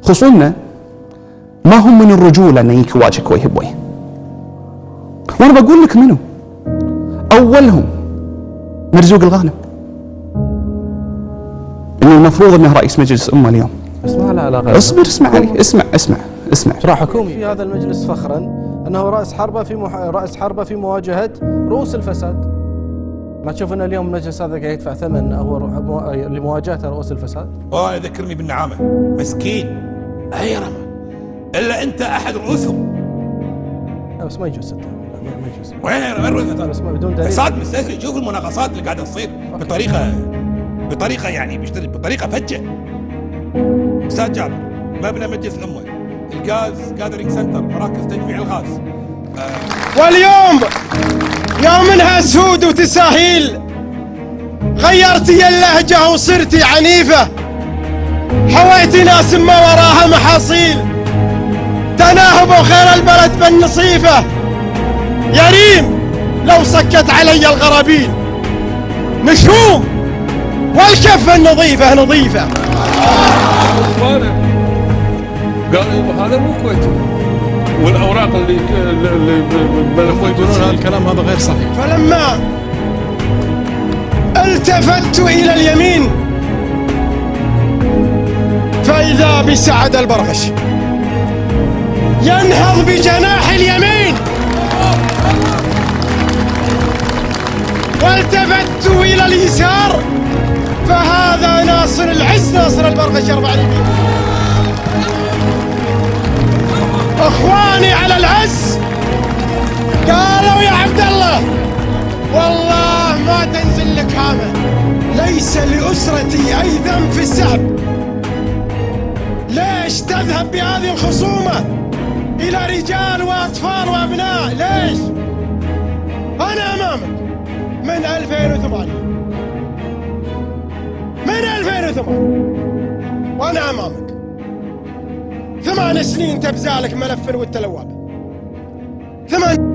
خصومنا ما هم من الرجولة أن يجيك يواجهك وجه بوجه. وأنا بقول لك منو أولهم؟ مرزوق الغانم، إنه المفروض أنه رئيس مجلس أمة اليوم. بس ما له علاقة. اصبر، اسمع علي، اسمع. إجراء حكومي. في هذا المجلس فخرا أنه رأس حربة في مواجهة رؤوس الفساد. ما تشوف أن اليوم المجلس هذا قاعد يدفع ثمن هو لمواجهة رؤوس الفساد؟ والله يذكرني بالنعامة، مسكين أيرمة إلا أنت أحد رؤوسهم. لا بس ما يجوز ستة، ما يجوز. وين رؤوسهم؟ بس بدون دليل. فساد مستسري. شوف المناقصات اللي قاعدة تصير بطريقة يعني بطريقة فجة. أستاذ جابر، مبنى مجلس الأمة، الغاز جاذرينج سنتر، مراكز تجميع الغاز. واليوم يوم انها سود وتساهيل غيرتي اللهجة وصرتي عنيفة، حويتي ناس ما وراها محاصيل، تناهبوا خير البلد بالنصيفة. يا ريم لو سكت علي الغرابيل، نشوم والكفة النظيفة نظيفة. قالوا هذا مو كويتي، والاوراق اللي يقولون الكلام هذا غير صحيح. فلما التفت الى اليمين فاذا بسعد البرغش ينهض بجناح اليمين، والتفت الى اليسار فهذا ناصر العز، ناصر البرغش يرفع اليمين. اخواني على العز قالوا يا عبد الله والله ما تنزل لك هامه، ليس لأسرتي أي ذنب في السحب. ليش تذهب بهذه الخصومة إلى رجال وأطفال وأبناء؟ ليش؟ أنا أمامك من 2008 وأنا أمامك 8 سنين تبزالك ملف والتلواب 8